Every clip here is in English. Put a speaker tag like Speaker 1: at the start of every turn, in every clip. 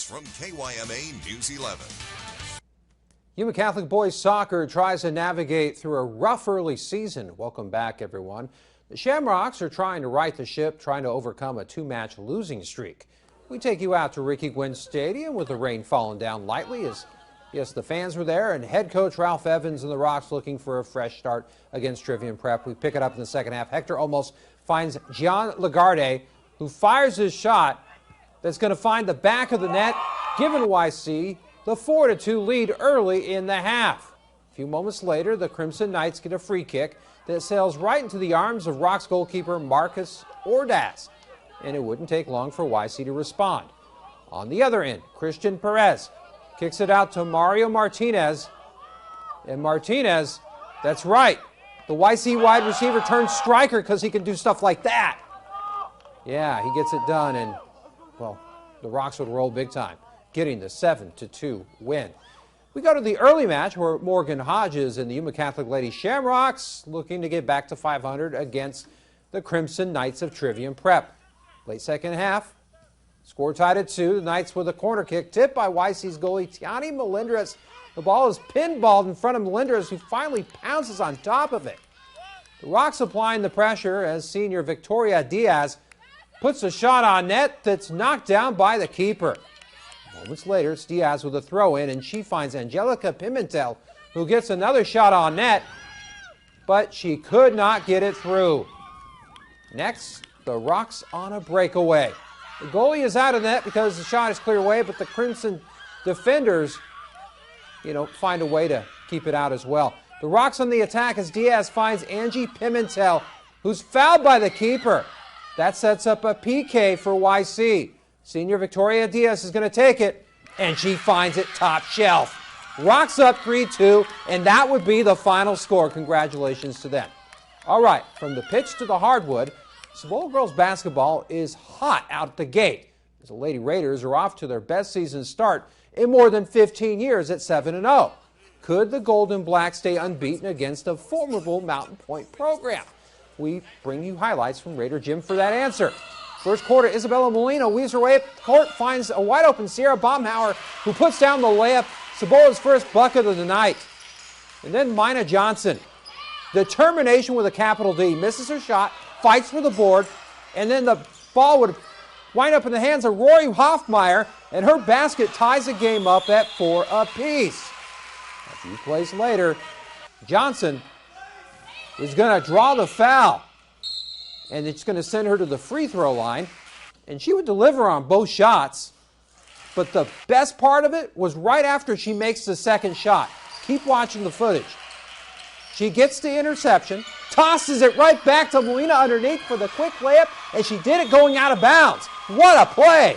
Speaker 1: from KYMA News 11.
Speaker 2: Yuma Catholic boys soccer tries to navigate through a rough early season. Welcome back, everyone. The Shamrocks are trying to right the ship, trying to overcome a two-match losing streak. We take you out to Ricky Gwynn Stadium with the rain falling down lightly as, yes, the fans were there, and head coach Ralph Evans and the Rocks looking for a fresh start against Trivium Prep. We pick it up in the second half. Hector almost finds Gian Lagarde, who fires his shot that's going to find the back of the net, giving YC the 4-2 lead early in the half. A few moments later, the Crimson Knights get a free kick that sails right into the arms of Rocks goalkeeper Marcus Ordaz, and it wouldn't take long for YC to respond. On the other end, Christian Perez kicks it out to Mario Martinez, and Martinez, that's right, the YC wide receiver turns striker because he can do stuff like that. Yeah, he gets it done, and, well, the Rocks would roll big time, getting the 7-2 win. We go to the early match where Morgan Hodges and the Yuma Catholic Lady Shamrocks looking to get back to 500 against the Crimson Knights of Trivium Prep. Late second half, score tied at 2. The Knights with a corner kick tipped by YC's goalie Tiani Melendres. The ball is pinballed in front of Melendres, who finally pounces on top of it. The Rocks applying the pressure as senior Victoria Diaz puts a shot on net that's knocked down by the keeper. Moments later, it's Diaz with a throw-in, and she finds Angelica Pimentel, who gets another shot on net, but she could not get it through. Next, the Rocks on a breakaway. The goalie is out of net because the shot is cleared away, but the Crimson defenders, find a way to keep it out as well. The Rocks on the attack as Diaz finds Angie Pimentel, who's fouled by the keeper. That sets up a PK for YC. Senior Victoria Diaz is going to take it, and she finds it top shelf. Rocks up 3-2, and that would be the final score. Congratulations to them. All right, from the pitch to the hardwood, Cibola girls basketball is hot out the gate, as the Lady Raiders are off to their best season start in more than 15 years at 7-0. Could the Golden Black stay unbeaten against a formidable Mountain Point program? We bring you highlights from Raider Jim for that answer. First quarter, Isabella Molina weaves her way up the court, finds a wide-open Sierra Baumhauer, who puts down the layup, Cibola's first bucket of the night. And then Mina Johnson, determination with a capital D, misses her shot, fights for the board, and then the ball would wind up in the hands of Rory Hoffmeyer, and her basket ties the game up at 4 apiece. A few plays later, Johnson is going to draw the foul, and it's going to send her to the free throw line, and she would deliver on both shots, but the best part of it was right after she makes the second shot. Keep watching the footage. She gets the interception, tosses it right back to Molina underneath for the quick layup, and she did it going out of bounds. What a play!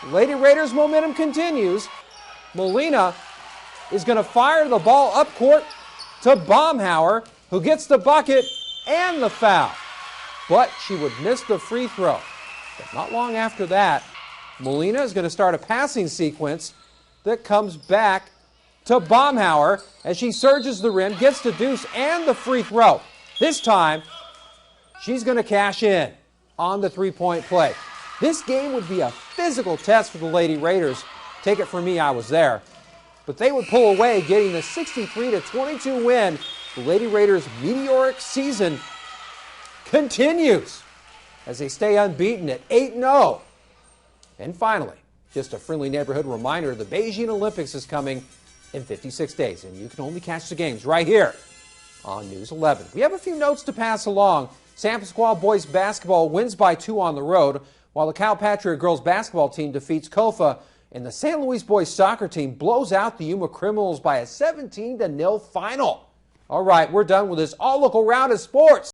Speaker 2: Lady Raiders' momentum continues. Molina is going to fire the ball up court to Baumhauer, who gets the bucket and the foul. But she would miss the free throw. But not long after that, Molina is going to start a passing sequence that comes back to Baumhauer as she surges the rim, gets the deuce and the free throw. This time, she's going to cash in on the three-point play. This game would be a physical test for the Lady Raiders. Take it from me, I was there. But they would pull away, getting the 63-22 win. The Lady Raiders' meteoric season continues as they stay unbeaten at 8-0. And finally, just a friendly neighborhood reminder, the Beijing Olympics is coming in 56 days, and you can only catch the games right here on News 11. We have a few notes to pass along. San Pasqual boys basketball wins by 2 on the road, while the Calipatria girls basketball team defeats Kofa, and the San Luis boys soccer team blows out the Yuma Criminals by a 17-0 final. All right, we're done with this all-local round of sports.